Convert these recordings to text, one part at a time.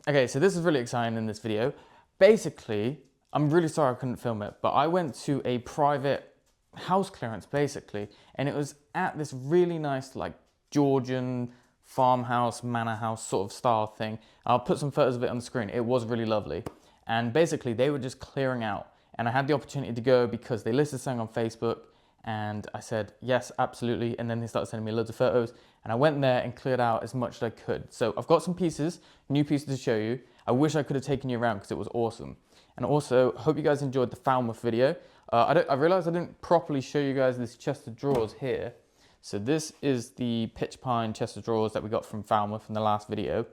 Okay, so this is really exciting in this video. Basically, I'm really sorry I couldn't film it, but I went to a private house clearance basically, and it was at this really nice like Georgian farmhouse, manor house sort of style thing. I'll put some photos of it on the screen. It was really lovely. And basically they were just clearing out, and I had the opportunity to go because they listed something on Facebook, and I said, yes, absolutely. And then they started sending me loads of photos, and I went there and cleared out as much as I could. So I've got some pieces, new pieces to show you. I wish I could have taken you around because it was awesome. And also, hope you guys enjoyed the Falmouth video. I realized I didn't properly show you guys this chest of drawers here. So this is the pitch pine chest of drawers that we got from Falmouth in the last video,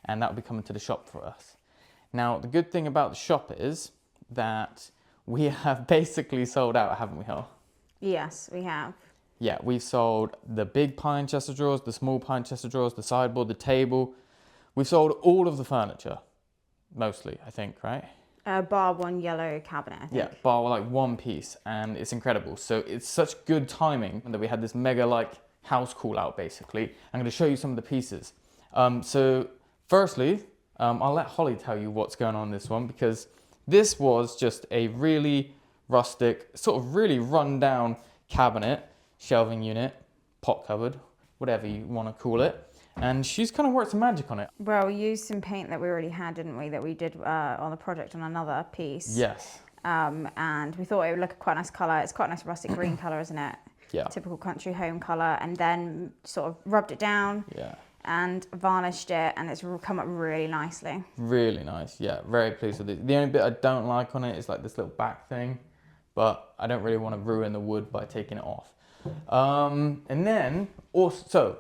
and that will be coming to the shop for us. Now, the good thing about the shop is that we have basically sold out, haven't we, Hele? Yes, we have. Yeah, we've sold the big pine chest of drawers, the small pine chest of drawers, the sideboard, the table. We've sold all of the furniture, mostly, I think, right? Bar one yellow cabinet, I think. Yeah, bar like one piece, and it's incredible. So it's such good timing that we had this mega like house call out basically. I'm going to show you some of the pieces. So firstly, I'll let Holly tell you what's going on in this one, because this was just a really rustic, sort of really run down cabinet, shelving unit, pot cupboard, whatever you want to call it. And she's kind of worked some magic on it. Well, we used some paint that we already had, didn't we, that we did on the project on another piece. Yes. And we thought it would look quite a nice colour. It's quite a nice rustic green colour, isn't it? Yeah. Typical country home colour. And then sort of rubbed it down. Yeah. And varnished it, and it's come up really nicely. Really nice, yeah, very pleased with it. The only bit I don't like on it is like this little back thing, but I don't really want to ruin the wood by taking it off. And then, also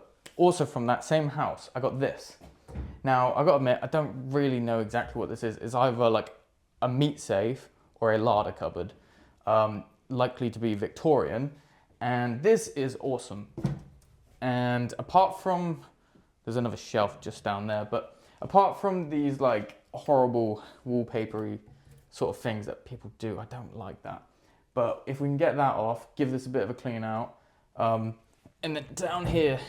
from that same house, I got this. Now, I gotta admit, I don't really know exactly what this is. It's either like a meat safe or a larder cupboard, likely to be Victorian, and this is awesome. And apart from, there's another shelf just down there, but apart from these like horrible wallpapery sort of things that people do, I don't like that. But if we can get that off, give this a bit of a clean out. And then down here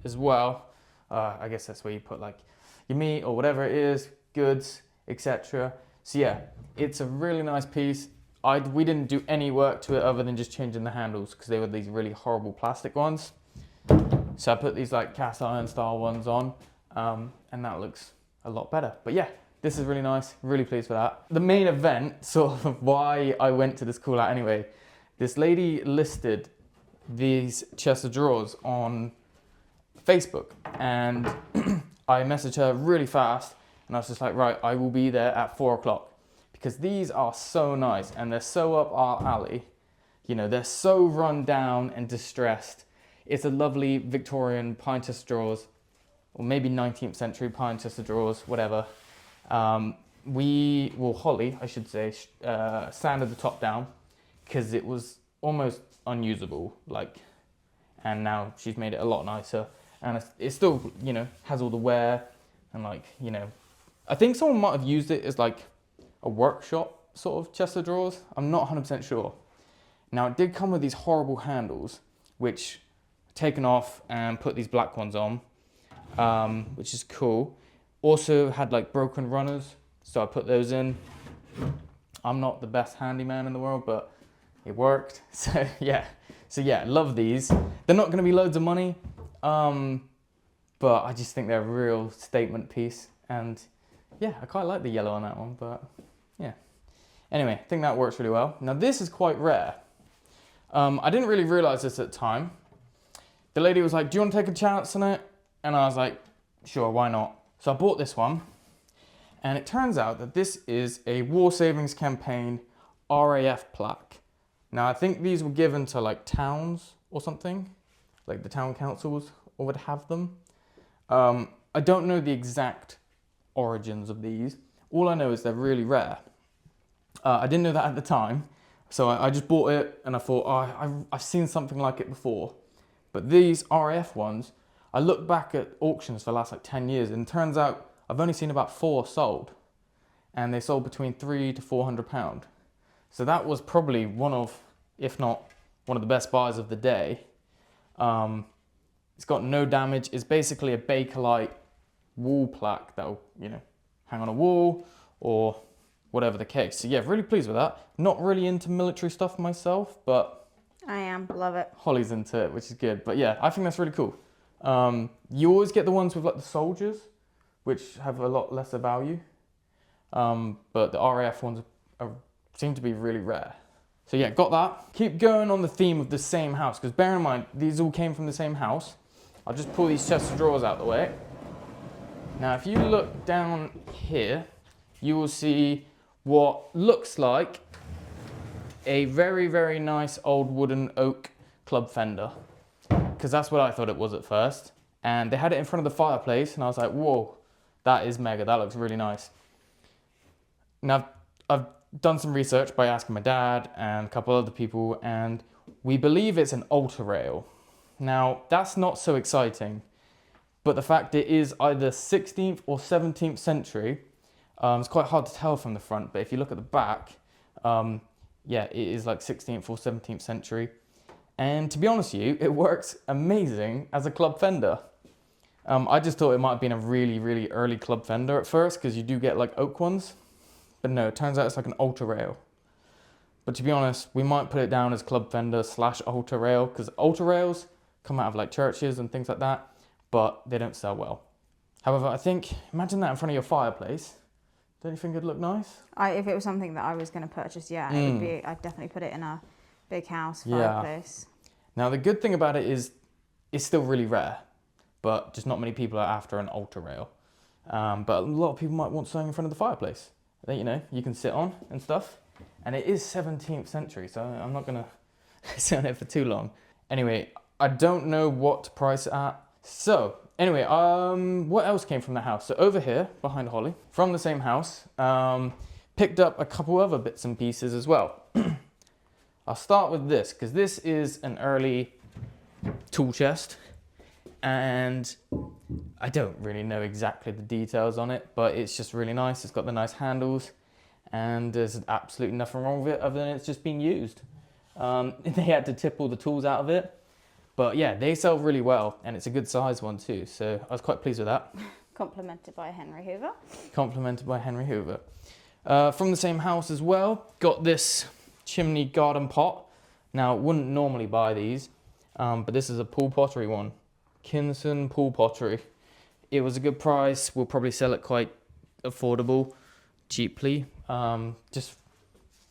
as well, I guess that's where you put like your meat or whatever it is, goods, etc. So yeah, it's a really nice piece. We didn't do any work to it other than just changing the handles because they were these really horrible plastic ones. So I put these like cast iron style ones on, and that looks a lot better. But yeah, this is really nice, really pleased with that. The main event, sort of why I went to this call out anyway, this lady listed these chest of drawers on Facebook, and I messaged her really fast, and I was just like, right, I will be there at 4 o'clock, because these are so nice, and they're so up our alley. You know, they're so run down and distressed. It's a lovely Victorian pine chest of drawers, or maybe 19th century pine chest of drawers, whatever. Holly, I should say, sanded the top down because it was almost unusable, like, and now she's made it a lot nicer, and it still, you know, has all the wear, and like, you know, I think someone might have used it as like a workshop sort of chest of drawers. I'm not 100% sure. Now, it did come with these horrible handles, which taken off and put these black ones on, which is cool. Also had like broken runners, so I put those in. I'm not the best handyman in the world, but it worked. So yeah, love these. They're not going to be loads of money, but I just think they're a real statement piece. And yeah, I quite like the yellow on that one, but yeah. Anyway, I think that works really well. Now this is quite rare. I didn't really realize this at the time. The lady was like, do you want to take a chance on it? And I was like, sure, why not? So I bought this one, and it turns out that this is a War Savings Campaign RAF plaque. Now I think these were given to like towns or something, like the town councils or would have them. I don't know the exact origins of these. All I know is they're really rare. I didn't know that at the time, so I just bought it, and I thought, oh, I've seen something like it before. But these RAF ones, I looked back at auctions for the last like 10 years, and it turns out I've only seen about 4 sold, and they sold between £300 to £400. So that was probably one of, if not one of the best buys of the day. It's got no damage. It's basically a Bakelite wall plaque that'll, you know, hang on a wall or whatever the case. So yeah, really pleased with that. Not really into military stuff myself, but I am, love it. Holly's into it, which is good. But yeah, I think that's really cool. You always get the ones with like the soldiers, which have a lot lesser value. But the RAF ones seem to be really rare. So yeah, got that. Keep going on the theme of the same house, because bear in mind, these all came from the same house. I'll just pull these chests of drawers out of the way. Now, if you look down here, you will see what looks like a very, very nice old wooden oak club fender, because that's what I thought it was at first. And they had it in front of the fireplace, and I was like, whoa, that is mega, that looks really nice. Now, I've done some research by asking my dad and a couple other people, and we believe it's an altar rail. Now, that's not so exciting, but the fact it is either 16th or 17th century, it's quite hard to tell from the front, but if you look at the back, yeah, it is like 16th or 17th century. And to be honest with you, it works amazing as a club fender. I just thought it might have been a really, really early club fender at first, because you do get like oak ones. But no, it turns out it's like an altar rail. But to be honest, we might put it down as club fender / altar rail, because altar rails come out of like churches and things like that, but they don't sell well. However, I think, imagine that in front of your fireplace. Don't you think it'd look nice? If it was something that I was going to purchase, yeah, it would be. I'd definitely put it in a big house fireplace. Now the good thing about it is, it's still really rare, but just not many people are after an altar rail. But a lot of people might want something in front of the fireplace that, you know, you can sit on and stuff. And it is 17th century, so I'm not gonna sit on it for too long. Anyway, I don't know what to price it at. So anyway, what else came from the house? So over here, behind Holly, from the same house, picked up a couple other bits and pieces as well. I'll start with this, because this is an early tool chest, and I don't really know exactly the details on it, but it's just really nice. It's got the nice handles, and there's absolutely nothing wrong with it other than it's just being used. They had to tip all the tools out of it, but yeah, they sell really well, and it's a good size one too, so I was quite pleased with that. Complimented by Henry Hoover. Complimented by Henry Hoover. From the same house as well, got this chimney garden pot. Now, wouldn't normally buy these, but this is a pool pottery one. Kinson pool pottery. It was a good price. We'll probably sell it quite affordable, cheaply. Just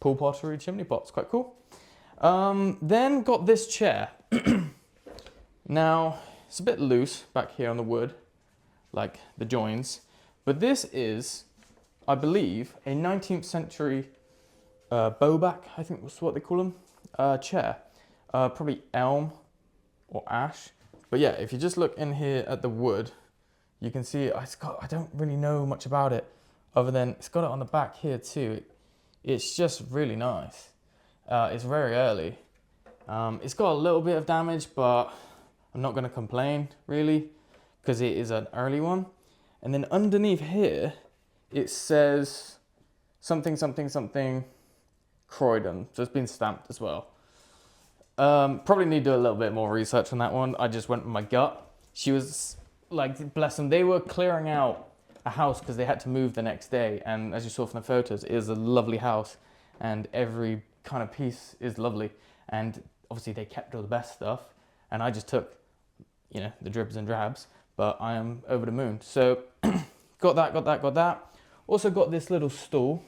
pool pottery chimney pots, quite cool. Then got this chair. Now, it's a bit loose back here on the wood, like the joins, but this is, I believe, a 19th century bowback, I think was what they call them, chair. Probably elm or ash. But yeah, if you just look in here at the wood, you can see it's got, I don't really know much about it, other than it's got it on the back here too. It's just really nice. It's very early. It's got a little bit of damage, but I'm not going to complain really, because it is an early one. And then underneath here, it says something, something, something, Croydon. So it's been stamped as well. Probably need to do a little bit more research on that one. I just went with my gut. She was like, bless them, they were clearing out a house because they had to move the next day. And as you saw from the photos, it is a lovely house, and every kind of piece is lovely. And obviously they kept all the best stuff, and I just took, you know, the dribs and drabs, but I am over the moon. So got that. Also got this little stool.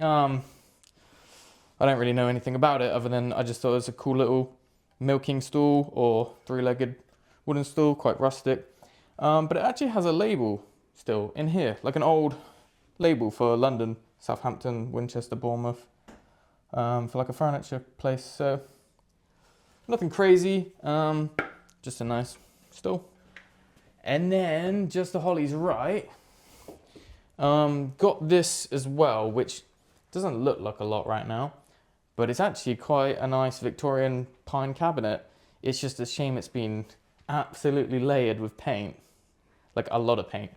I don't really know anything about it other than I just thought it was a cool little milking stool or three-legged wooden stool, quite rustic. But it actually has a label still in here, like an old label for London, Southampton, Winchester, Bournemouth, for like a furniture place. So nothing crazy, just a nice stool. And then just to Holly's right, got this as well, which doesn't look like a lot right now, but it's actually quite a nice Victorian pine cabinet. It's just a shame it's been absolutely layered with paint, like a lot of paint.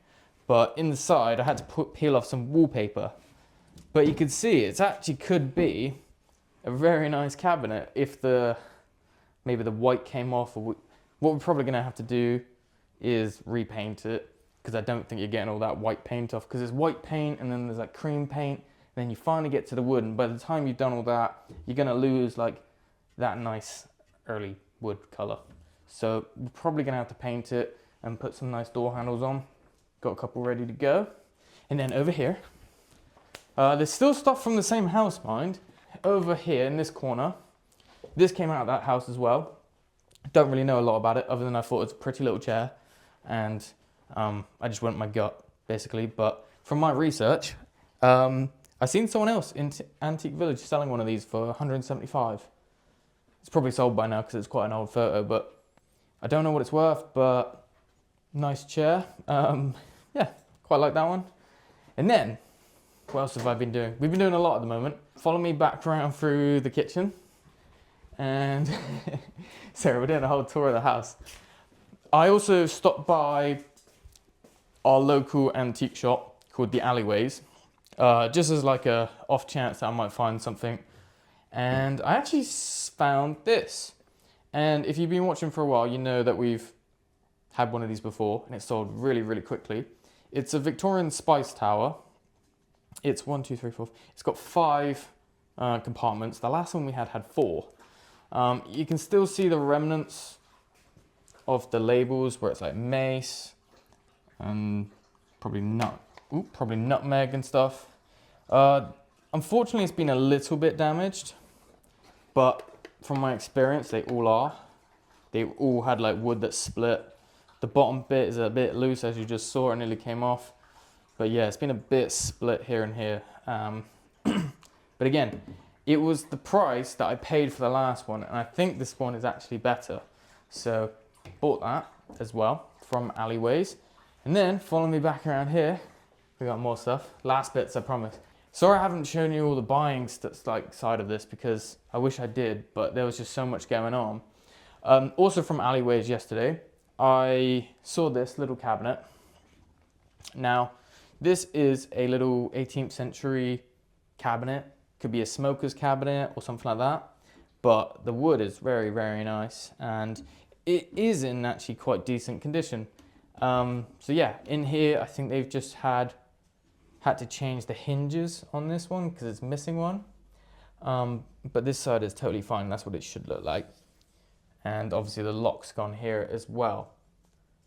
But inside I had to peel off some wallpaper. But you can see it actually could be a very nice cabinet if maybe the white came off. Or what we're probably gonna have to do is repaint it, because I don't think you're getting all that white paint off, because it's white paint and then there's like cream paint, and then you finally get to the wood, and by the time you've done all that, you're gonna lose like that nice early wood color. So we're probably gonna have to paint it and put some nice door handles on. Got a couple ready to go. And then over here, there's still stuff from the same house, mind. Over here in this corner, this came out of that house as well. Don't really know a lot about it, other than I thought it was a pretty little chair, and I just went with my gut, basically. But from my research, I seen someone else in Antique Village selling one of these for 175. It's probably sold by now because it's quite an old photo, but I don't know what it's worth, but nice chair. Yeah, quite like that one. And then, what else have I been doing? We've been doing a lot at the moment. Follow me back around through the kitchen. And sorry, we're doing a whole tour of the house. I also stopped by our local antique shop called the Alleyways, just as like a off chance that I might find something. And I actually found this. And if you've been watching for a while, you know that we've had one of these before, and it sold really, really quickly. It's a Victorian spice tower. It's 1, 2, 3, 4. It's got 5 compartments. The last one we had 4. You can still see the remnants of the labels where it's like mace and probably nutmeg and stuff. Unfortunately, it's been a little bit damaged, but from my experience, they all are. They all had like wood that split. The bottom bit is a bit loose, as you just saw, it nearly came off. But yeah, it's been a bit split here and here. But again, it was the price that I paid for the last one, and I think this one is actually better. So bought that as well from Alleyways. And then follow me back around here. We got more stuff. Last bits, I promise. Sorry I haven't shown you all the buying side of this, because I wish I did, but there was just so much going on. Also from Alleyways yesterday, I saw this little cabinet. Now, this is a little 18th century cabinet. Could be a smoker's cabinet or something like that. But the wood is very, very nice, and it is in actually quite decent condition. So yeah, in here, I think they've just had to change the hinges on this one because it's missing one. But this side is totally fine. That's what it should look like. And obviously the lock's gone here as well.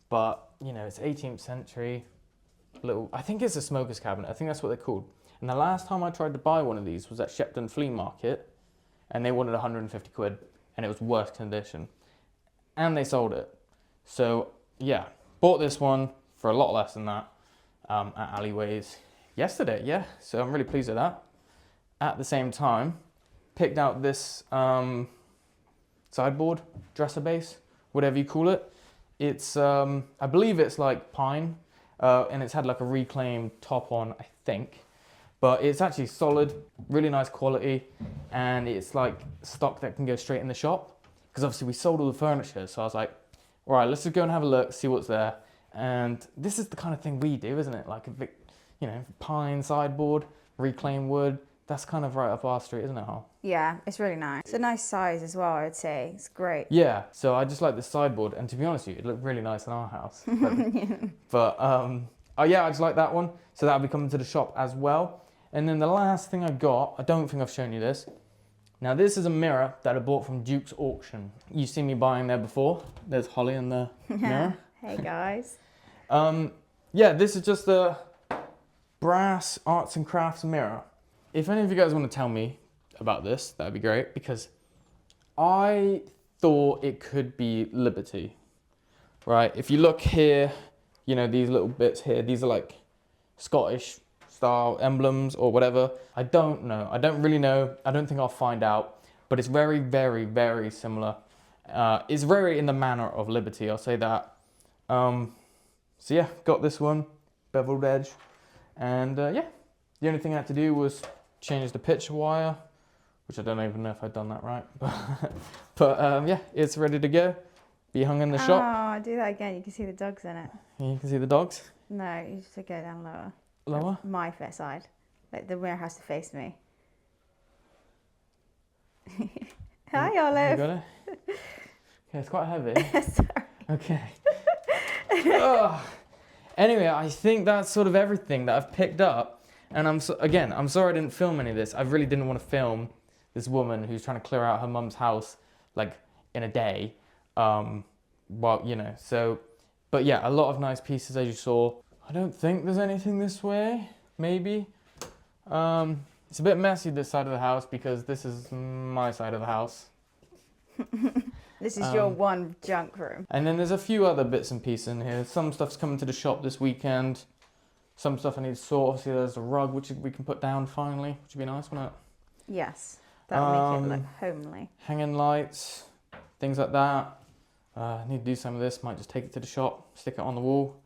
But, you know, it's 18th century. I think it's a smoker's cabinet. I think that's what they're called. And the last time I tried to buy one of these was at Shepton Flea Market, and they wanted 150 quid, and it was worst condition. And they sold it. So yeah, bought this one for a lot less than that at Alleyways yesterday, yeah. So I'm really pleased with that. At the same time, picked out this sideboard, dresser base, whatever you call it. It's, I believe it's like pine, and it's had like a reclaimed top on, I think. But it's actually solid, really nice quality, and it's like stock that can go straight in the shop. Because obviously we sold all the furniture, so I was like, all right, let's just go and have a look, see what's there. And this is the kind of thing we do, isn't it? Like a pine sideboard, reclaimed wood. That's kind of right up our street, isn't it, Hal? Yeah, it's really nice. It's a nice size as well, I'd say. It's great. Yeah, so I just like this sideboard, and to be honest with you, it looked really nice in our house. But oh yeah, I just like that one. So that'll be coming to the shop as well. And then the last thing I got, I don't think I've shown you this. Now this is a mirror that I bought from Duke's Auction. You've seen me buying there before. There's Holly in the mirror. Hey guys. Yeah, this is just a brass arts and crafts mirror. If any of you guys want to tell me about this, that'd be great, because I thought it could be Liberty, right? If you look here, you know, these little bits here, these are like Scottish style emblems or whatever. I don't know. I don't really know. I don't think I'll find out, but it's very, very, very similar. It's very in the manner of Liberty, I'll say that. So yeah, got this one, beveled edge, and yeah, the only thing I had to do was change the picture wire, which I don't even know if I've done that right, but yeah, it's ready to go, be hung in the shop. Oh, do that again, you can see the dogs in it. You can see the dogs? No, you just go down lower. Lower? My side. Like the mirror has to face me. Hi, Olive. You got it? Okay, it's quite heavy. Sorry. Okay. Oh. Anyway, I think that's sort of everything that I've picked up. And I'm sorry I didn't film any of this. I really didn't want to film this woman who's trying to clear out her mum's house like in a day. Well, you know, so, but yeah, a lot of nice pieces as you saw. I don't think there's anything this way, maybe. It's a bit messy this side of the house because this is my side of the house. This is your one junk room. And then there's a few other bits and pieces in here. Some stuff's coming to the shop this weekend. Some stuff I need to sort. Obviously, there's a rug which we can put down finally, which would be nice, wouldn't it? Yes, that would make it look homely. Hanging lights, things like that. I need to do some of this. Might just take it to the shop, stick it on the wall.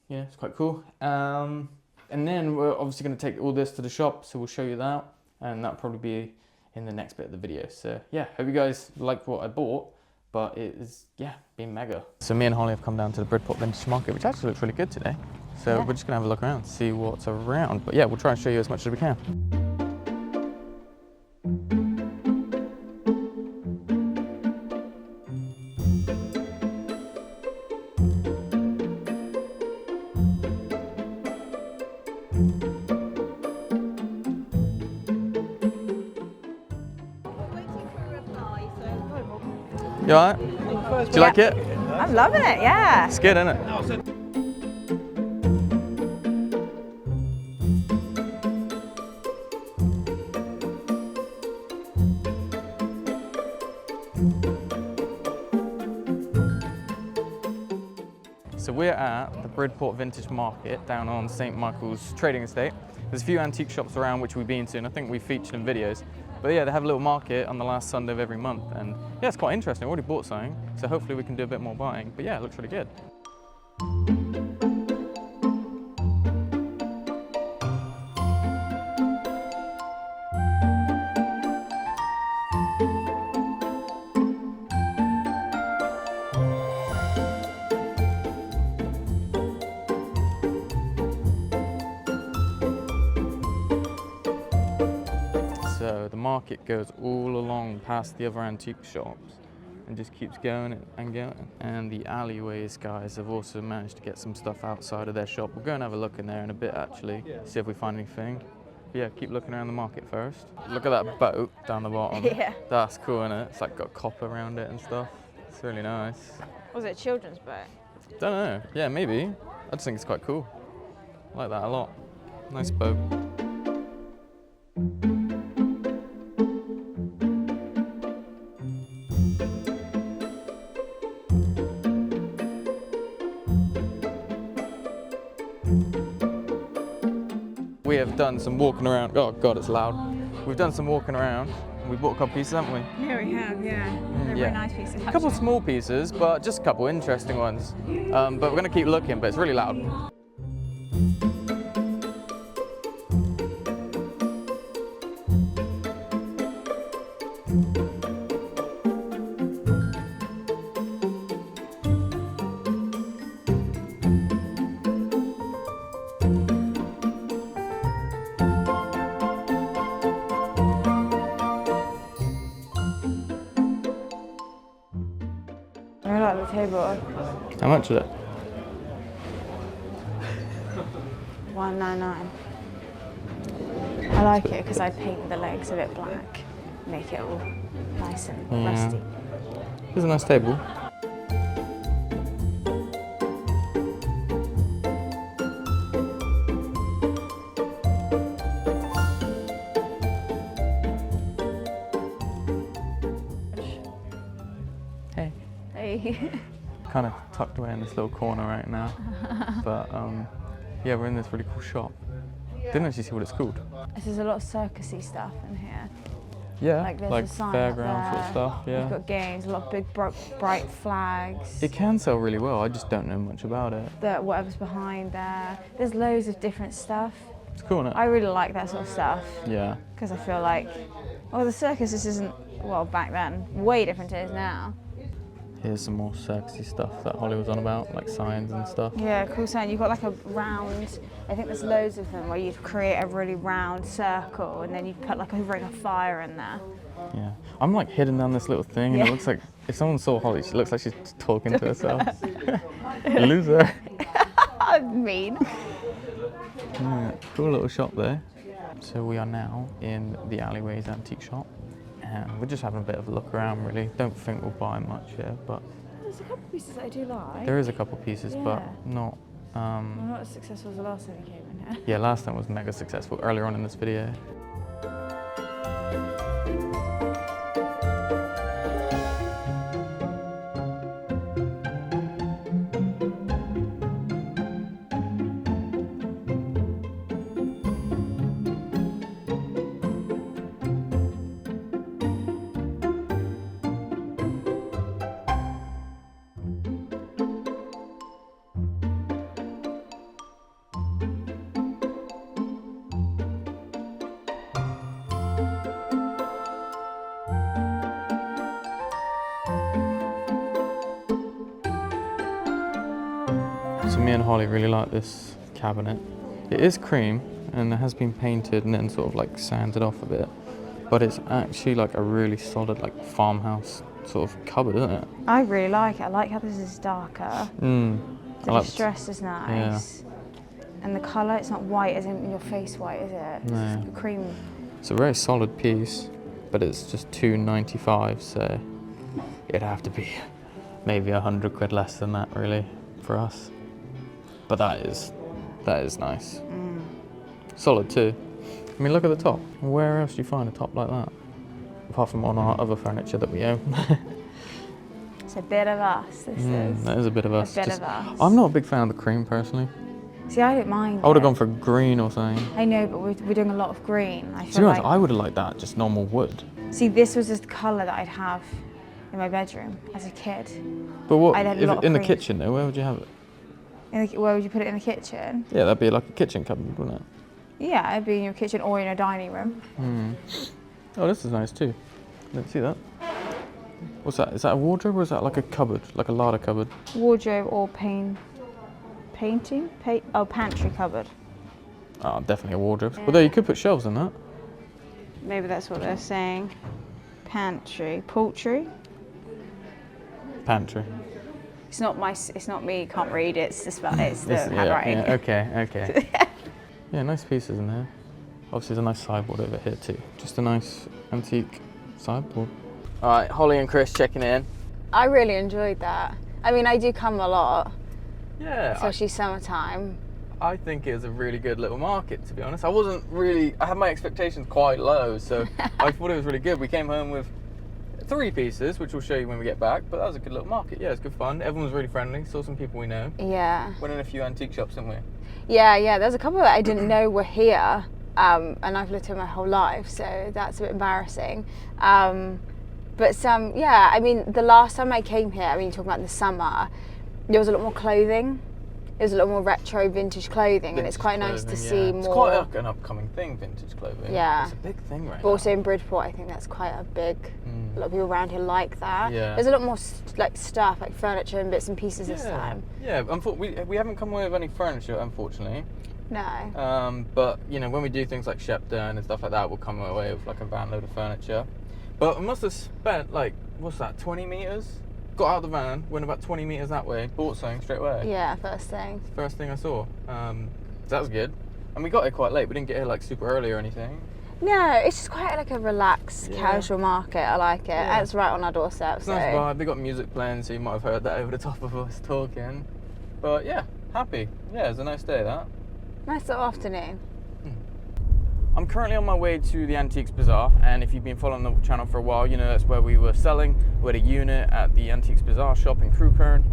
Yeah, it's quite cool. And then we're obviously going to take all this to the shop, so we'll show you that. And that'll probably be in the next bit of the video. So yeah, hope you guys like what I bought, but it is, yeah, been mega. So me and Holly have come down to the Bridport Vintage Market, which actually looks really good today. So yeah, we're just gonna have a look around, see what's around. But yeah, we'll try and show you as much as we can. You alright? Do you like it? I'm loving it, yeah. It's good, isn't it? So we're at the Bridport Vintage Market down on St. Michael's Trading Estate. There's a few antique shops around which we've been to, and I think we've featured in videos. But yeah, they have a little market on the last Sunday of every month, and yeah, it's quite interesting. I already bought something, so hopefully we can do a bit more buying. But yeah, it looks really good. So the market goes all along past the other antique shops and just keeps going and going. And the alleyways guys have also managed to get some stuff outside of their shop. We'll go and have a look in there in a bit actually, see if we find anything. But yeah, keep looking around the market first. Look at that boat down the bottom. Yeah. That's cool, isn't it? It's like got copper around it and stuff. It's really nice. Was it a children's boat? Don't know. Yeah, maybe. I just think it's quite cool. I like that a lot. Nice boat. We have done some walking around. Oh God, it's loud. We've done some walking around. We bought a couple pieces, haven't we? Yeah, we have, yeah. They're yeah. very nice pieces. A couple small pieces, but just a couple interesting ones. But we're going to keep looking, but it's really loud. I really like the table. How much is it? $1.99. I like it because I paint the legs a bit black, make it all nice and rusty. It's a nice table. Hey. Hey. Kind of tucked away in this little corner right now, but yeah, we're in this really cool shop. Didn't actually see what it's called. There's a lot of circusy stuff in here. Yeah, Like there's like a sign fairground up sort of there. stuff. Yeah. We've got games, a lot of big bright flags. It can sell really well. I just don't know much about it. Whatever's behind there. There's loads of different stuff. It's cool, isn't it? I really like that sort of stuff Yeah. because I feel like, well, the circus this isn't, well, back then, way different it is now. Here's some more circusy stuff that Holly was on about, like signs and stuff. Yeah, cool sign. You've got like a round, I think there's loads of them where you create a really round circle and then you put like a ring of fire in there. Yeah. I'm like hidden down this little thing and it looks like, if someone saw Holly, she looks like she's talking to herself. Loser. I'm mean. Yeah, cool little shop there. So we are now in the Alleyways antique shop, and we're just having a bit of a look around really. Don't think we'll buy much here, but There's a couple of pieces that I do like. there is a couple pieces, but Yeah. not Well, not as successful as the last time we came in here. yeah, last time was mega successful earlier on in this video. So me and Holly really like this cabinet. It is cream and it has been painted and then sort of like sanded off a bit, but it's actually like a really solid like farmhouse sort of cupboard, isn't it? I really like it. I like how this is darker. I The like distress is nice. And the colour, it's not white as in your face white, is it? No. It's cream. It's a very solid piece, but it's just $295, so it'd have to be maybe 100 quid less than that really for us. But that is nice. Solid too. I mean, look at the top. Where else do you find a top like that? Apart from on our other furniture that we own. It's a bit of us, this is. That is a bit of us. A bit of us. I'm not a big fan of the cream personally. See, I don't mind I would have it. gone for green or something. I know, but we're doing a lot of green. I To be feel honest, like... I would have liked that, just normal wood. See, this was just the colour that I'd have in my bedroom as a kid. But what, I'd had a if lot of in the cream. kitchen though, where would you have it? Where would you put it in the kitchen? Yeah, that'd be like a kitchen cupboard, wouldn't it? Yeah, it'd be in your kitchen or in a dining room. Oh, this is nice too. Didn't see that. What's that? Is that a wardrobe or is that like a cupboard? Like a larder cupboard? Wardrobe or pantry cupboard. Oh, definitely a wardrobe. Well, there, you could put shelves in that. Maybe that's what they're saying. Pantry, poultry. Pantry. It's not me. Can't read it. It's the handwriting. Yeah, okay. Yeah, nice pieces in there. Obviously, there's a nice sideboard over here too. Just a nice antique sideboard. All right, Holly and Chris checking in. I really enjoyed that. I mean, I do come a lot, Yeah, especially summertime. I think it was a really good little market, to be honest. I had my expectations quite low, so I thought it was really good. We came home with 3 pieces, which we'll show you when we get back, but that was a good little market. Yeah, it was good fun. Everyone was really friendly, saw some people we know. Yeah. Went in a few antique shops, didn't we? Yeah. There's a couple that I didn't know were here, and I've lived here my whole life, so that's a bit embarrassing. But some, yeah, I mean, the last time I came here, I mean, talking about the summer, there was a lot more clothing. There's a lot more retro vintage clothing, and it's quite nice to see more. It's quite like an upcoming thing, vintage clothing. Yeah. It's a big thing right But now. also in Bridport, I think that's quite a big. A lot of people around here like that. Yeah. There's a lot more like stuff, like furniture and bits and pieces this time. Yeah, we haven't come away with any furniture, unfortunately. No. But you know, when we do things like Shepton and stuff like that, we'll come away with like a van load of furniture. But we must have spent like, what's that, 20 meters? Got out of the van, went about 20 meters that way, bought something straight away. Yeah, first thing. First thing I saw. So that was good. And we got here quite late. We didn't get here like super early or anything. No, it's just quite like a relaxed, casual market. I like it. Yeah. And it's right on our doorstep. It's so. a nice vibe. They got music playing, so you might have heard that over the top of us talking. But yeah, happy. Yeah, it was a nice day, that. Nice little afternoon. I'm currently on my way to the Antiques Bazaar, and if you've been following the channel for a while, you know that's where we were selling. We had a unit at the Antiques Bazaar shop in Crewkern,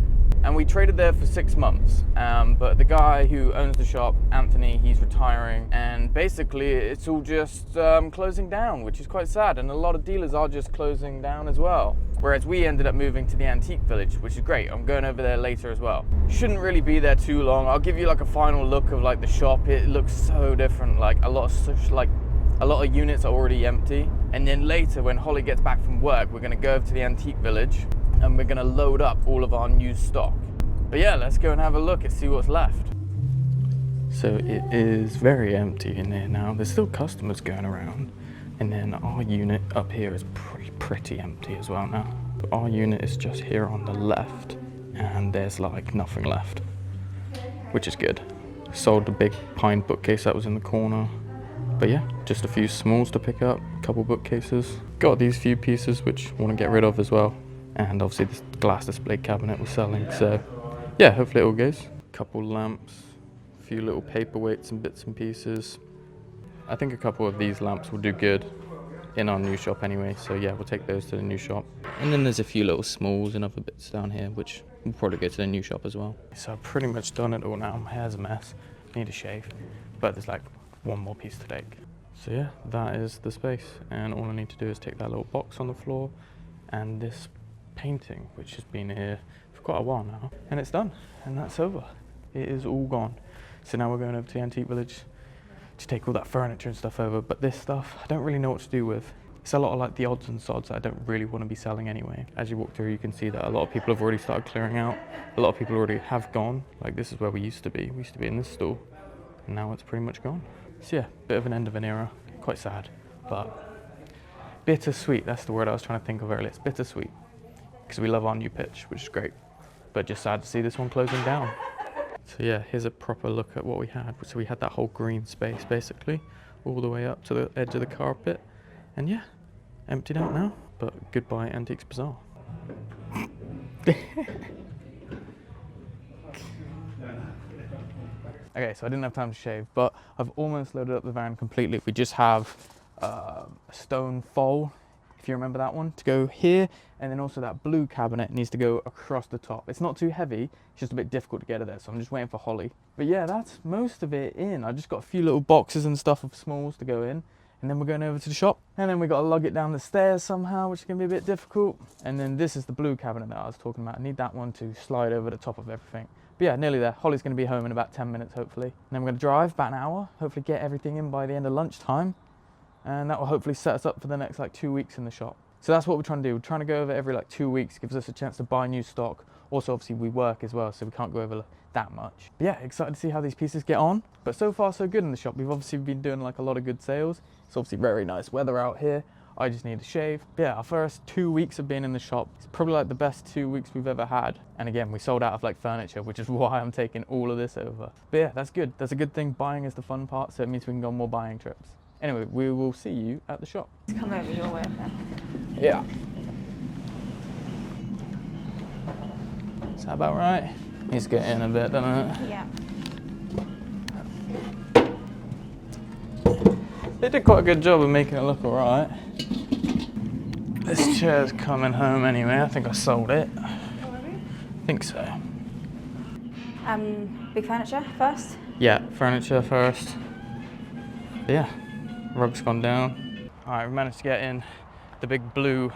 and we traded there for 6 months. But the guy who owns the shop, Anthony, he's retiring, and basically it's all just closing down, which is quite sad, and a lot of dealers are just closing down as well. Whereas we ended up moving to the Antique Village, which is great. I'm going over there later as well. Shouldn't really be there too long. I'll give you like a final look of like the shop. It looks so different. Like a lot of units are already empty. And then later, when Holly gets back from work, we're going to go over to the Antique Village and we're going to load up all of our new stock. But yeah, let's go and have a look and see what's left. So it is very empty in there now. There's still customers going around. And then our unit up here is pretty empty as well now. But our unit is just here on the left, and there's like nothing left. which is good. Sold the big pine bookcase that was in the corner. But yeah, just a few smalls to pick up, a couple bookcases. Got these few pieces which I want to get rid of as well. And obviously this glass display cabinet we're selling. So yeah, hopefully it all goes. Couple lamps, a few little paperweights and bits and pieces. I think a couple of these lamps will do good in our new shop anyway. So yeah, we'll take those to the new shop. And then there's a few little smalls and other bits down here, which will probably go to the new shop as well. So I've pretty much done it all now. My hair's a mess, need a shave, but there's like one more piece to take. So yeah, that is the space, and all I need to do is take that little box on the floor and this painting, which has been here for quite a while now, and it's done, and that's over. It is all gone. So now we're going over to the Antique Village to take all that furniture and stuff over, but this stuff I don't really know what to do with. It's a lot of like the odds and sods that I don't really want to be selling anyway. As you walk through, you can see that a lot of people have already started clearing out. A lot of people already have gone. Like this is where we used to be. We used to be in this store, and now it's pretty much gone. So yeah, bit of an end of an era. Quite sad, but bittersweet. That's the word I was trying to think of earlier. It's bittersweet because we love our new pitch, which is great, but just sad to see this one closing down. So yeah, here's a proper look at what we had. So we had that whole green space basically all the way up to the edge of the carpet, and yeah, emptied out now. But goodbye Antiques Bazaar. Okay, so I didn't have time to shave, but I've almost loaded up the van completely. We just have a stone foal, if you remember that one, to go here, and then also that blue cabinet needs to go across the top. It's not too heavy, it's just a bit difficult to get it there, so I'm just waiting for Holly. But yeah, that's most of it in. I just got a few little boxes and stuff of smalls to go in, and then we're going over to the shop, and then we got to lug it down the stairs somehow, which is going to be a bit difficult. And then this is the blue cabinet that I was talking about. I need that one to slide over the top of everything. But yeah, nearly there. Holly's going to be home in about 10 minutes, hopefully. And then we're going to drive about an hour, hopefully get everything in by the end of lunchtime. And that will hopefully set us up for the next like 2 weeks in the shop. So that's what we're trying to do. We're trying to go over every like 2 weeks, gives us a chance to buy new stock. Also, obviously, we work as well, so we can't go over that much. But yeah, excited to see how these pieces get on. But so far, so good in the shop. We've obviously been doing like a lot of good sales. It's obviously very nice weather out here. I just need a shave. But yeah, our first 2 weeks of being in the shop, it's probably like the best 2 weeks we've ever had. And again, we sold out of like furniture, which is why I'm taking all of this over. But yeah, that's good. That's a good thing. Buying is the fun part, so it means we can go on more buying trips. Anyway, we will see you at the shop. Come over your way then. Yeah. Is that about right? Needs to get in a bit, doesn't it? Yeah. They did quite a good job of making it look alright. This chair's coming home anyway. I think I sold it. I think so. Big furniture first? Yeah, furniture first. But yeah, rug's gone down. Alright, we managed to get in the big blue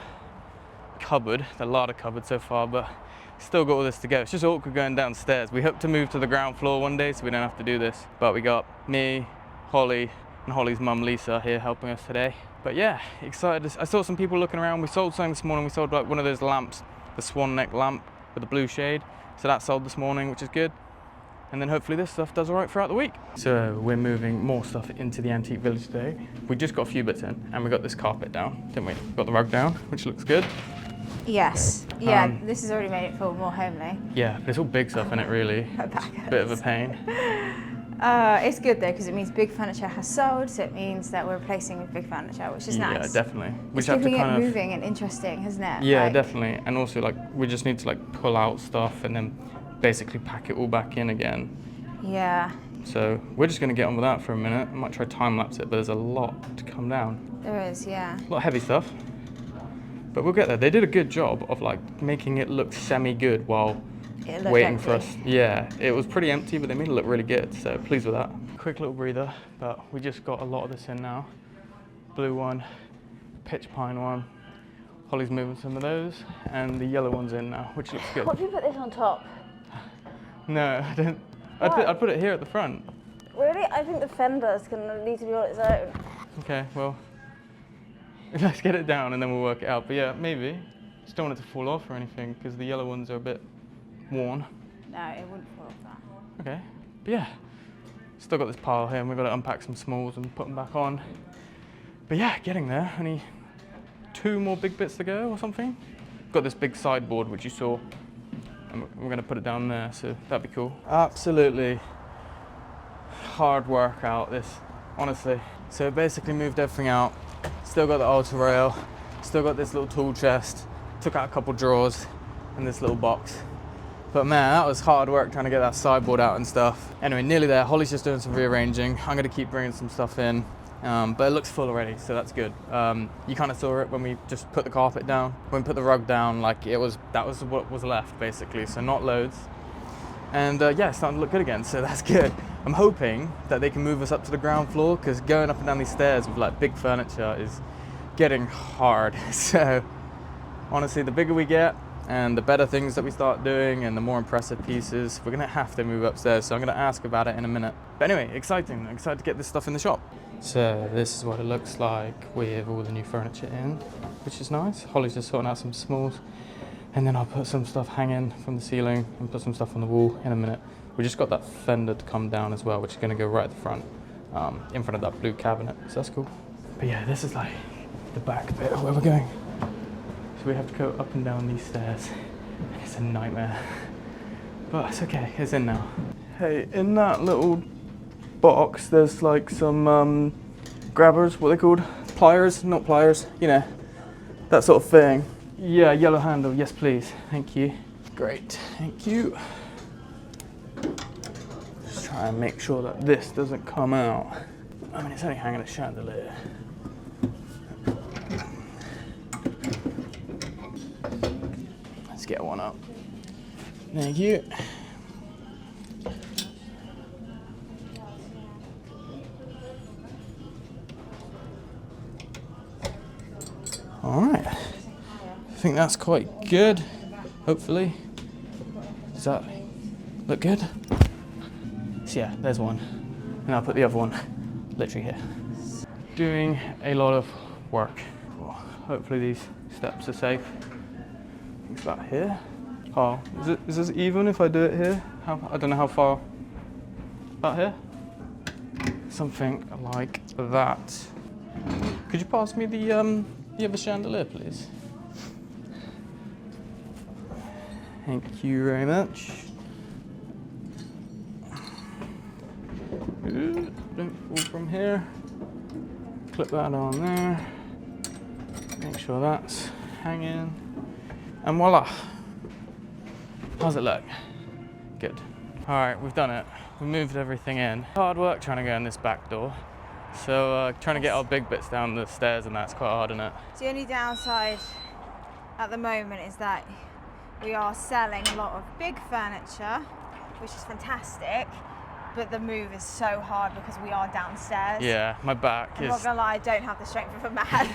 cupboard, the larder cupboard so far, but still got all this to go. It's just awkward going downstairs. We hope to move to the ground floor one day so we don't have to do this. But we got me, Holly, and Holly's mum Lisa here helping us today. But yeah, excited. I saw some people looking around. We sold something this morning. We sold like one of those lamps, the swan neck lamp with the blue shade. So that sold this morning, which is good. And then hopefully this stuff does all right throughout the week. So we're moving more stuff into the Antique Village today. We just got a few bits in, and we got this carpet down, didn't we? Got the rug down, which looks good. Yes. Yeah, this has already made it feel more homely. Yeah, but it's all big stuff in it, really. It's a bit of a pain. It's good though, because it means big furniture has sold, so it means that we're replacing with big furniture, which is nice. Yeah, definitely. It's keeping it moving and interesting, hasn't it? Yeah, definitely. And also, like, we just need to like pull out stuff and then basically pack it all back in again. Yeah. So we're just going to get on with that for a minute. I might try time lapse it, but there's a lot to come down. There is, yeah. A lot of heavy stuff. But we'll get there. They did a good job of like making it look semi-good while waiting for us. Yeah, it was pretty empty, but they made it look really good. So pleased with that. Quick little breather, but we just got a lot of this in now. Blue one, pitch pine one. Holly's moving some of those, and the yellow one's in now, which looks good. What if you put this on top? No, I don't. I'd put it here at the front. Really? I think the fender's gonna need to be on its own. Okay, well, let's get it down and then we'll work it out. But yeah, maybe. Just don't want it to fall off or anything because the yellow ones are a bit worn. No, it wouldn't fall off that. Okay, but yeah, still got this pile here and we've got to unpack some smalls and put them back on. But yeah, getting there. Only 2 more big bits to go or something. Got this big sideboard which you saw and we're going to put it down there, so that'd be cool. Absolutely hard work out this, honestly. So basically moved everything out, still got the altar rail, still got this little tool chest, took out a couple drawers and this little box. But man, that was hard work trying to get that sideboard out and stuff. Anyway, nearly there. Holly's just doing some rearranging. I'm going to keep bringing some stuff in, but it looks full already, so that's good. You kind of saw it when we just put the carpet down. When we put the rug down, like that was what was left basically, so not loads. And yeah, it's starting to look good again, so that's good. I'm hoping that they can move us up to the ground floor, because going up and down these stairs with like big furniture is getting hard. So honestly, the bigger we get, and the better things that we start doing and the more impressive pieces, we're gonna have to move upstairs. So I'm gonna ask about it in a minute. But anyway, exciting. I'm excited to get this stuff in the shop. So this is what it looks like with all the new furniture in, which is nice. Holly's just sorting out some smalls, and then I'll put some stuff hanging from the ceiling and put some stuff on the wall in a minute. We just got that fender to come down as well, which is gonna go right at the front, in front of that blue cabinet. So that's cool. But yeah, this is like the back bit where we're going. So we have to go up and down these stairs. It's a nightmare, but it's okay, it's in now. Hey, in that little box, there's like some grabbers, what are they called? Pliers, not pliers, you know, that sort of thing. Yeah, yellow handle, yes please, thank you. Great, thank you. Just try and make sure that this doesn't come out. I mean, it's only hanging a chandelier. Get one up. Thank you. All right. I think that's quite good. Hopefully. Does that look good? So yeah, there's one. And I'll put the other one literally here. Doing a lot of work. Well, hopefully these steps are safe. It's about here. Oh, is this even if I do it here? I don't know how far. About here? Something like that. Could you pass me the other chandelier, please? Thank you very much. Don't fall from here. Clip that on there. Make sure that's hanging. And voila. How's it look? Good. All right, we've done it. We moved everything in. Hard work trying to go in this back door. So trying to get our big bits down the stairs, and that's quite hard, isn't it? The only downside at the moment is that we are selling a lot of big furniture, which is fantastic, but the move is so hard because we are downstairs. Yeah, my back I'm is... not gonna lie, I don't have the strength of a man.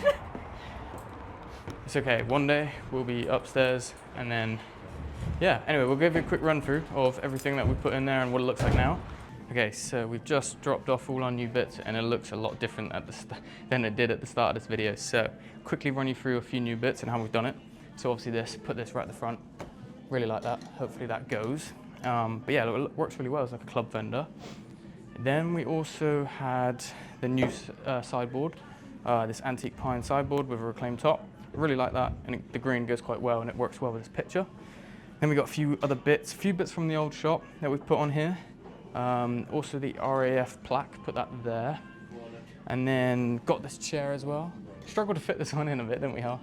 It's okay, one day we'll be upstairs, and then, yeah, anyway, we'll give you a quick run through of everything that we put in there and what it looks like now. Okay, so we've just dropped off all our new bits, and it looks a lot different than it did at the start of this video. So quickly run you through a few new bits and how we've done it. So obviously put this right at the front, really like that, hopefully that goes. But yeah, it works really well, it's like a club fender. Then we also had the new sideboard, this antique pine sideboard with a reclaimed top. Really like that, and the green goes quite well, and it works well with this picture. Then we got a few other bits, a few bits from the old shop that we've put on here. Also the RAF plaque, put that there. And then got this chair as well. Struggled to fit this one in a bit, didn't we, Hal?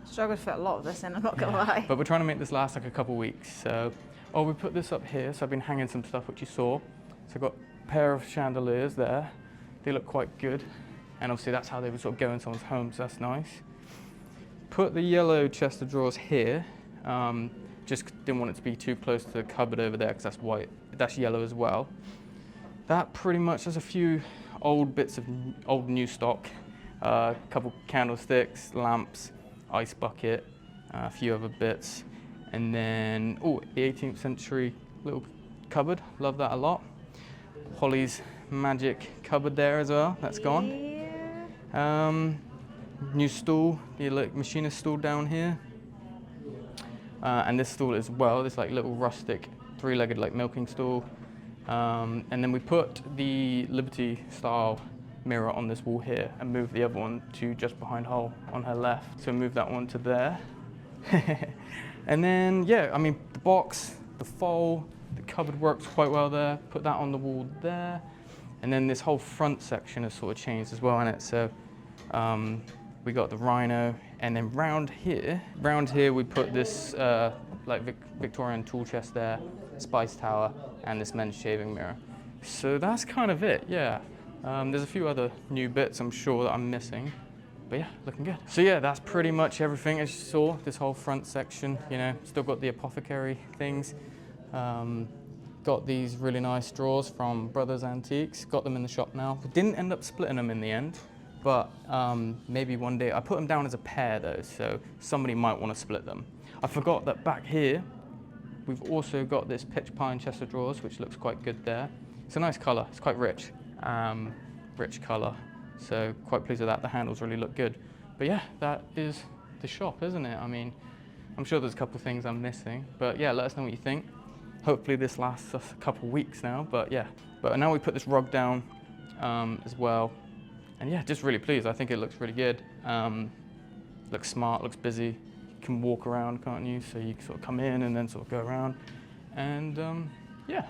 Struggled to fit a lot of this in, I'm not gonna lie. But we're trying to make this last like a couple weeks. So, we put this up here. So I've been hanging some stuff which you saw. So I've got a pair of chandeliers there. They look quite good. And obviously that's how they would sort of go in someone's home, so that's nice. Put the yellow chest of drawers here. Just didn't want it to be too close to the cupboard over there because that's white, that's yellow as well. That pretty much, there's a few old bits of old new stock. A couple candlesticks, lamps, ice bucket, a few other bits. And then, the 18th century little cupboard, love that a lot. Holly's magic cupboard there as well, that's gone. Yeah. New stool, the machinist stool down here. And this stool as well, this like little rustic three-legged like milking stool. And then we put the Liberty style mirror on this wall here and moved the other one to just behind Hull on her left. So move that one to there. And then, yeah, I mean, the box, the fold, the cupboard works quite well there. Put that on the wall there. And then this whole front section has sort of changed as well in it. So we got the rhino, and then round here we put this like Victorian tool chest there, spice tower, and this men's shaving mirror. So that's kind of it, yeah. There's a few other new bits I'm sure that I'm missing, but yeah, looking good. So yeah, that's pretty much everything as you saw, this whole front section, you know, still got the apothecary things. Got these really nice drawers from Brothers Antiques, got them in the shop now. We didn't end up splitting them in the end, but maybe one day. I put them down as a pair though, so somebody might want to split them. I forgot that back here, we've also got this pitch pine chest of drawers, which looks quite good there. It's a nice color, it's quite rich, rich color. So quite pleased with that, the handles really look good. But yeah, that is the shop, isn't it? I mean, I'm sure there's a couple of things I'm missing, but yeah, let us know what you think. Hopefully this lasts us a couple of weeks now, but yeah. But now we put this rug down as well. And yeah, just really pleased. I think it looks really good. Looks smart, looks busy. You can walk around, can't you? So you can sort of come in and then sort of go around. And yeah,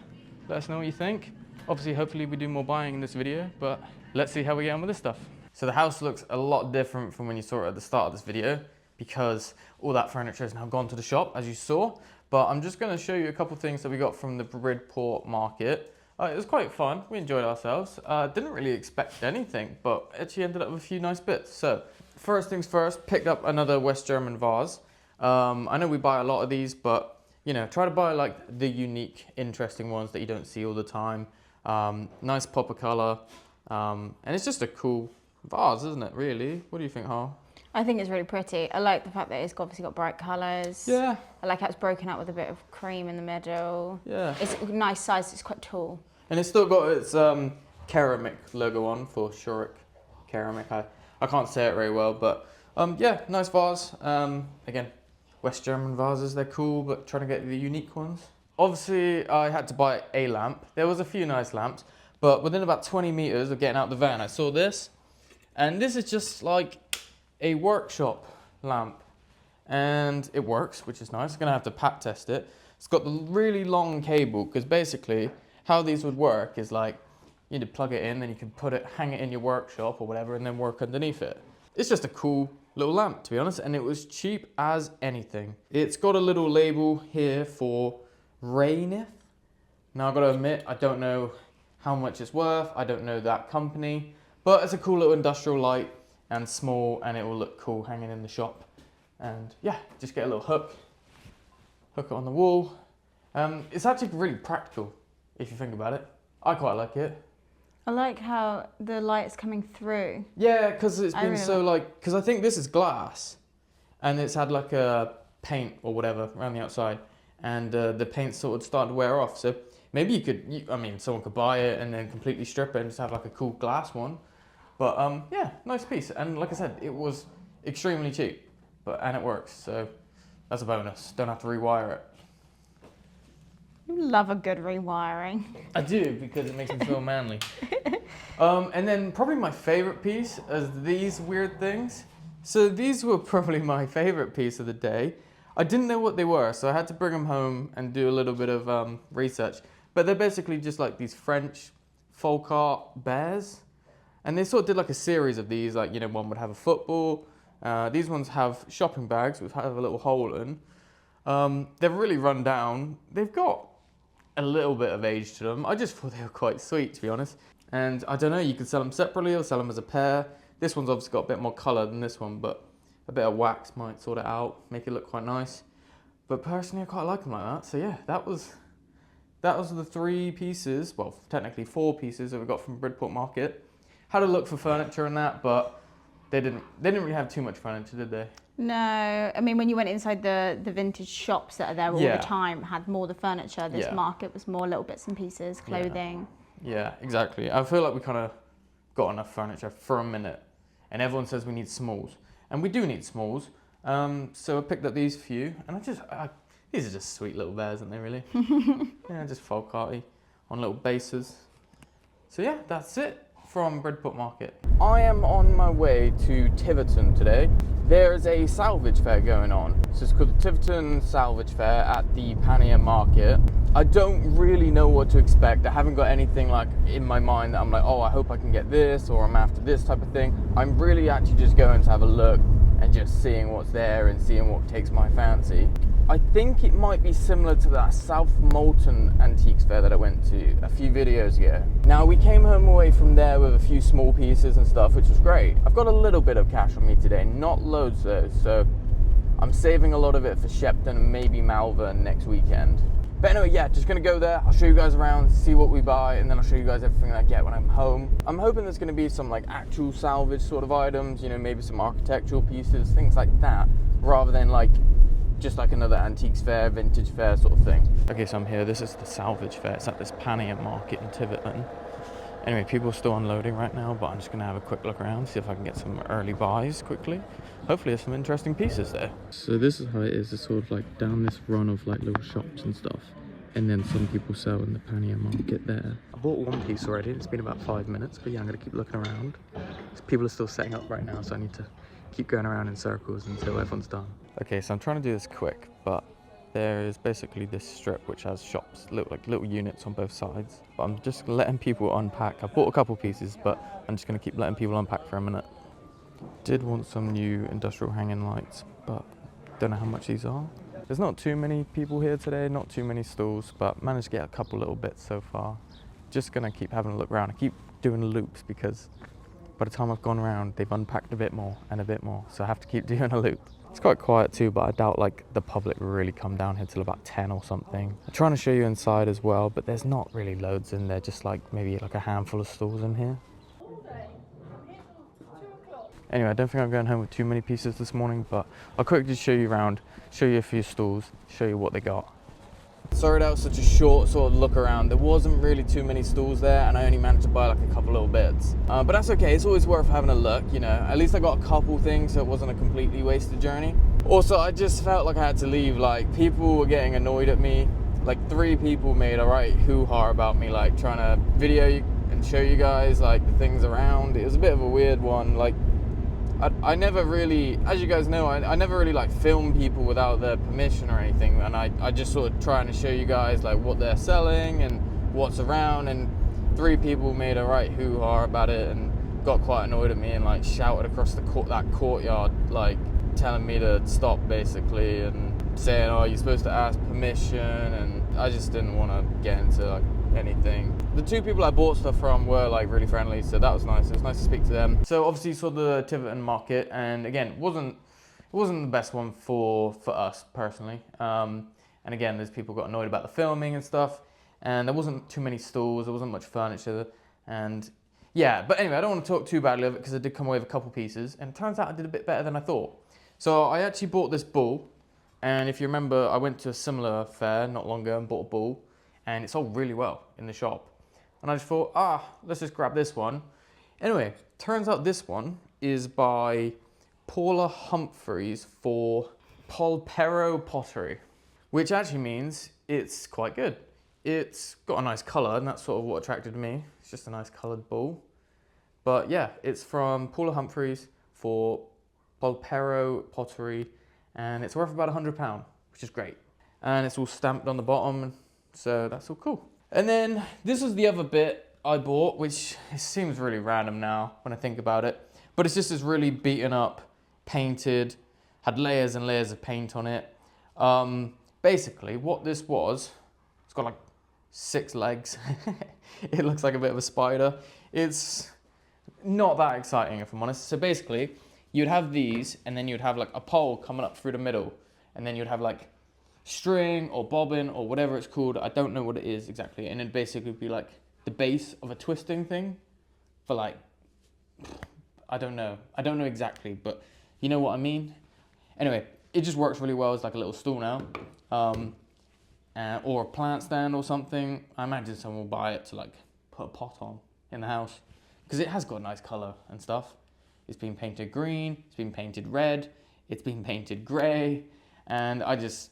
let us know what you think. Obviously, hopefully we do more buying in this video, but let's see how we get on with this stuff. So the house looks a lot different from when you saw it at the start of this video, because all that furniture has now gone to the shop, as you saw. But I'm just going to show you a couple of things that we got from the Bridport Market. It was quite fun. We enjoyed ourselves. Didn't really expect anything, but actually ended up with a few nice bits. So first things first, picked up another West German vase. I know we buy a lot of these, but you know, try to buy like the unique, interesting ones that you don't see all the time. Nice pop of color, and it's just a cool vase, isn't it? Really? What do you think, Har? I think it's really pretty. I like the fact that it's obviously got bright colours. Yeah. I like how it's broken up with a bit of cream in the middle. Yeah. It's a nice size, it's quite tall. And it's still got its ceramic logo on for Shurick Ceramic. I can't say it very well, but yeah, nice vase. Again, West German vases, they're cool, but trying to get the unique ones. Obviously, I had to buy a lamp. There was a few nice lamps, but within about 20 meters of getting out the van, I saw this. And this is just like a workshop lamp, and it works, which is nice. I'm gonna have to pat test it. It's got the really long cable, because basically how these would work is like you need to plug it in, then you can hang it in your workshop or whatever, and then work underneath it. It's just a cool little lamp, to be honest, and it was cheap as anything. It's got a little label here for Rainith. Now I've got to admit, I don't know how much it's worth. I don't know that company, but it's a cool little industrial light, and small, and it will look cool hanging in the shop. And yeah, just get a little hook it on the wall. It's actually really practical if you think about it. I quite like it. I like how the light's coming through. Yeah, because it's been really so because I think this is glass, and it's had like a paint or whatever around the outside, and the paint sort of started to wear off. So maybe you could, I mean, someone could buy it and then completely strip it and just have like a cool glass one. But yeah, nice piece. And like I said, it was extremely cheap, and it works. So that's a bonus. Don't have to rewire it. You love a good rewiring. I do, because it makes me feel manly. And then probably my favorite piece is these weird things. So these were probably my favorite piece of the day. I didn't know what they were, so I had to bring them home and do a little bit of research. But they're basically just like these French folk art bears. And they sort of did like a series of these, like, you know, one would have a football. These ones have shopping bags which have a little hole in. They're really run down. They've got a little bit of age to them. I just thought they were quite sweet, to be honest. And I don't know, you could sell them separately or sell them as a pair. This one's obviously got a bit more colour than this one, but a bit of wax might sort it out, make it look quite nice. But personally, I quite like them like that. So yeah, that was the 3 pieces, well, technically 4 pieces that we got from Bridport Market. Had a look for furniture and that, but they didn't really have too much furniture, did they? No, I mean, when you went inside the vintage shops that are there all the time, had more the furniture. This market was more little bits and pieces, clothing. Yeah, exactly. I feel like we kind of got enough furniture for a minute, and everyone says we need smalls, and we do need smalls. So I picked up these few, and these are just sweet little bears, aren't they, really? Yeah, just folk arty on little bases. So yeah, that's it from Bridport Market. I am on my way to Tiverton today. There is a salvage fair going on. So it's called the Tiverton Salvage Fair at the Pannier Market. I don't really know what to expect. I haven't got anything like in my mind that I'm like, oh, I hope I can get this, or I'm after this type of thing. I'm really actually just going to have a look and just seeing what's there and seeing what takes my fancy. I think it might be similar to that South Molton Antiques Fair that I went to a few videos ago. Now, we came home away from there with a few small pieces and stuff, which was great. I've got a little bit of cash on me today, not loads though, so I'm saving a lot of it for Shepton and maybe Malvern next weekend. But anyway, yeah, just gonna go there. I'll show you guys around, see what we buy, and then I'll show you guys everything I get when I'm home. I'm hoping there's gonna be some like actual salvage sort of items, you know, maybe some architectural pieces, things like that, rather than like just like another antiques fair, vintage fair sort of thing. Okay, so I'm here. This is the salvage fair. It's at this Pannier Market in Tiverton. Anyway, people are still unloading right now, but I'm just gonna have a quick look around, see if I can get some early buys quickly. Hopefully there's some interesting pieces there. So this is how it is. It's sort of like down this run of like little shops and stuff. And then some people sell in the Pannier Market there. I bought one piece already. It's been about 5 minutes, but yeah, I'm gonna keep looking around. People are still setting up right now, so I need to keep going around in circles until everyone's done. Okay, so I'm trying to do this quick, but there is basically this strip which has shops, little units on both sides. But I'm just letting people unpack. I bought a couple pieces, but I'm just gonna keep letting people unpack for a minute. Did want some new industrial hanging lights, but don't know how much these are. There's not too many people here today, not too many stalls, but managed to get a couple little bits so far. Just gonna keep having a look around. I keep doing loops because by the time I've gone around, they've unpacked a bit more and a bit more, so I have to keep doing a loop. It's quite quiet too, but I doubt like the public will really come down here till about 10 or something. I'm trying to show you inside as well, but there's not really loads in there, just like maybe like a handful of stalls in here. Anyway, I don't think I'm going home with too many pieces this morning, but I'll quickly show you around, show you a few stalls, show you what they got. Sorry that was such a short sort of look around. There wasn't really too many stalls there, and I only managed to buy like a couple little bits. But that's okay, it's always worth having a look, you know. At least I got a couple things, so it wasn't a completely wasted journey. Also, I just felt like I had to leave. Like, people were getting annoyed at me. Like, 3 people made a right hoo-ha about me, like trying to video you and show you guys like the things around. It was a bit of a weird one. Like, I never really, as you guys know, I never really like film people without their permission or anything, and I just sort of trying to show you guys like what they're selling and what's around, and 3 people made a right hoo-ha about it and got quite annoyed at me and like shouted across the that courtyard, like telling me to stop basically and saying, oh, you're supposed to ask permission, and I just didn't want to get into like anything. The 2 people I bought stuff from were like really friendly, so that was nice. It was nice to speak to them. So obviously you saw the Tiverton Market, and again, it wasn't the best one for us personally. And again, there's people got annoyed about the filming and stuff, and there wasn't too many stalls, there wasn't much furniture, and yeah. But anyway, I don't want to talk too badly of it because I did come away with a couple pieces, and it turns out I did a bit better than I thought. So I actually bought this bull, and if you remember, I went to a similar fair not long ago and bought a bull, and it sold really well in the shop. And I just thought, let's just grab this one. Anyway, turns out this one is by Paula Humphreys for Polperro Pottery, which actually means it's quite good. It's got a nice colour, and that's sort of what attracted me. It's just a nice coloured bull. But yeah, it's from Paula Humphreys for Polperro Pottery, and it's worth about £100, which is great. And it's all stamped on the bottom, so that's all cool. And then this was the other bit I bought, which it seems really random now when I think about it, but it's just this really beaten up, painted, had layers and layers of paint on it. Basically what this was, it's got like 6 legs. It looks like a bit of a spider. It's not that exciting, if I'm honest. So basically you'd have these, and then you'd have like a pole coming up through the middle, and then you'd have like string or bobbin or whatever it's called. I don't know what it is exactly, and it'd basically be like the base of a twisting thing for like, I don't know exactly, but you know what I mean. Anyway, it just works really well as like a little stool now, or a plant stand or something. I imagine someone will buy it to like put a pot on in the house, because it has got a nice color and stuff. It's been painted green, it's been painted red, it's been painted gray, and I just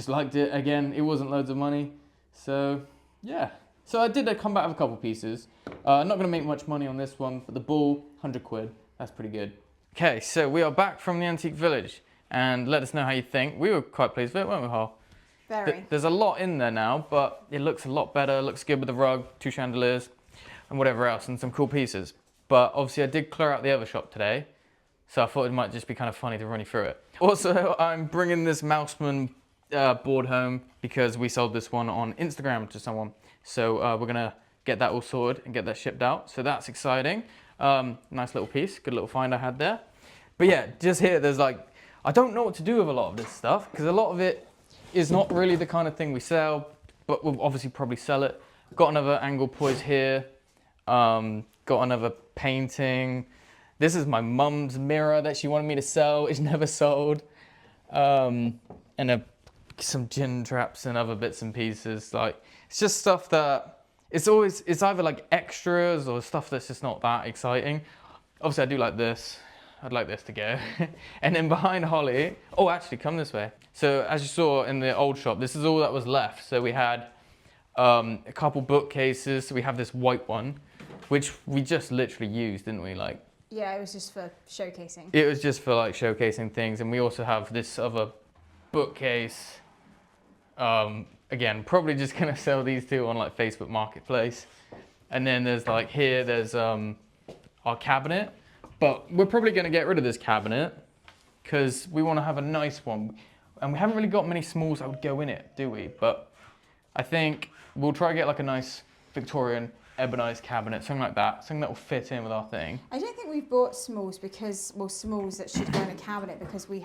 liked it. Again, it wasn't loads of money, so yeah. So I did come back with a couple pieces. Not going to make much money on this one, but the ball, 100 quid. That's pretty good. Okay, so we are back from the Antique Village, and let us know how you think. We were quite pleased with it, weren't we, Hal? Very. There's a lot in there now, but it looks a lot better. It looks good with the rug, 2 chandeliers, and whatever else, and some cool pieces. But obviously I did clear out the other shop today, so I thought it might just be kind of funny to run you through it. Also, I'm bringing this Mouseman board home because we sold this one on Instagram to someone. So we're gonna get that all sorted and get that shipped out. So that's exciting. Nice little piece, good little find I had there. But yeah, just here, there's like, I don't know what to do with a lot of this stuff because a lot of it is not really the kind of thing we sell, but we'll obviously probably sell it. Got another angle poise here. Got another painting. This is my mum's mirror that she wanted me to sell. It's never sold. And some gin traps and other bits and pieces. Like, it's just stuff that it's either like extras or stuff that's just not that exciting. Obviously, I do like this. I'd like this to go. And then behind Holly, oh, actually, come this way. So as you saw in the old shop, this is all that was left. So we had a couple bookcases. So we have this white one, which we just literally used, didn't we? Like, Yeah, it was just for showcasing. it was just for like showcasing things. And we also have this other bookcase. Again, probably just gonna sell these two on like Facebook Marketplace. And then there's like here, there's our cabinet. But we're probably gonna get rid of this cabinet because we wanna have a nice one. And we haven't really got many smalls that would go in it, do we? But I think we'll try to get like a nice Victorian ebonized cabinet, something like that, something that will fit in with our thing. I don't think we've bought smalls because, well, smalls that should go in a cabinet because we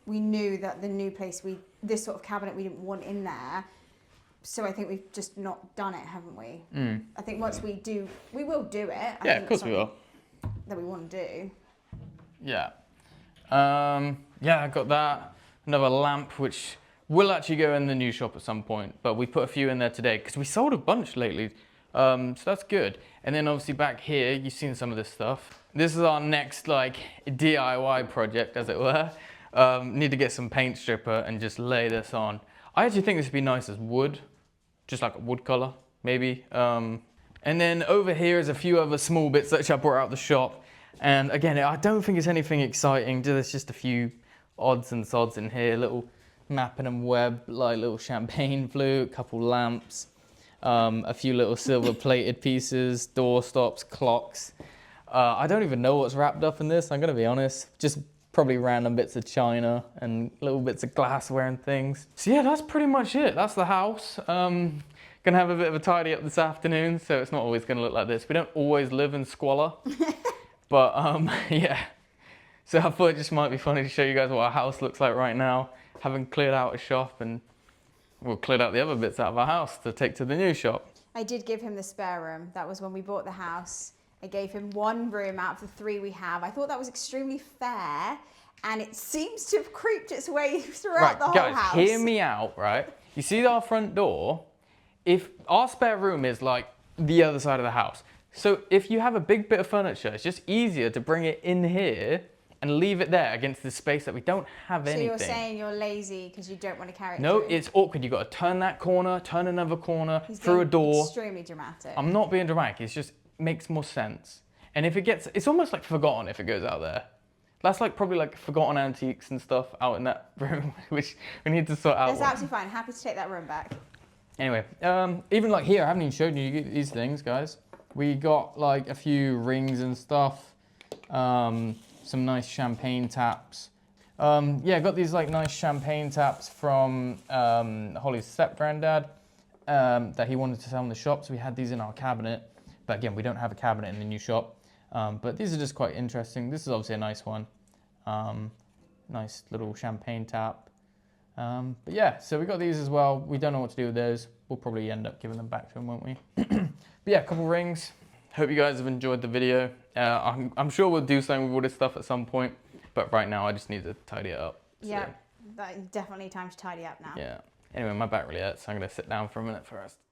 knew that the new place, this sort of cabinet we didn't want in there. So I think we've just not done it, haven't we? I think once we do, we will do it. Yeah, of course we will. That we want to do. Yeah. Yeah, I got that. Another lamp, which will actually go in the new shop at some point, but we put a few in there today because we sold a bunch lately. So that's good. And then obviously back here, you've seen some of this stuff. This is our next like DIY project, as it were. Need to get some paint stripper and just lay this on. I actually think this would be nice as wood, just like a wood color, maybe. And then over here is a few other small bits that I brought out the shop. And again, I don't think it's anything exciting. There's just a few odds and sods in here, little mapping and web, like little champagne flute, a couple lamps, a few little silver plated pieces, door stops, clocks. I don't even know what's wrapped up in this, I'm gonna be honest. Just probably random bits of china and little bits of glassware and things. So yeah, that's pretty much it. That's the house. Gonna have a bit of a tidy up this afternoon, so it's not always gonna look like this. We don't always live in squalor, but yeah. So I thought it just might be funny to show you guys what our house looks like right now, having cleared out a shop and we'll cleared out the other bits out of our house to take to the new shop. I did give him the spare room. That was when we bought the house. I gave him one room out of the 3 we have. I thought that was extremely fair, and it seems to have creeped its way throughout the whole guys, house. Hear me out, right? You see our front door? If our spare room is like the other side of the house, so if you have a big bit of furniture, it's just easier to bring it in here and leave it there against the space that we don't have anything. So you're saying you're lazy because you don't want to carry it No, through? it's awkward. You've got to turn that corner, turn another corner, through a door. Extremely dramatic. I'm not being dramatic. It just makes more sense. And if it gets, it's almost like forgotten if it goes out there. That's like probably like forgotten antiques and stuff out in that room, which we need to sort out. That's absolutely fine. Happy to take that room back. Anyway, even like here, I haven't even showed you these things, guys. We got like a few rings and stuff. Some nice champagne taps. Yeah, got these like nice champagne taps from Holly's step-granddad that he wanted to sell in the shop. So we had these in our cabinet. But again, we don't have a cabinet in the new shop. But these are just quite interesting. This is obviously a nice one. Nice little champagne tap. But yeah, so we got these as well. We don't know what to do with those. We'll probably end up giving them back to him, won't we? But yeah, a couple rings. Hope you guys have enjoyed the video. I'm sure we'll do something with all this stuff at some point. But right now, I just need to tidy it up. Yeah, that is definitely time to tidy up now. Yeah. Anyway, my back really hurts, so I'm going to sit down for a minute first.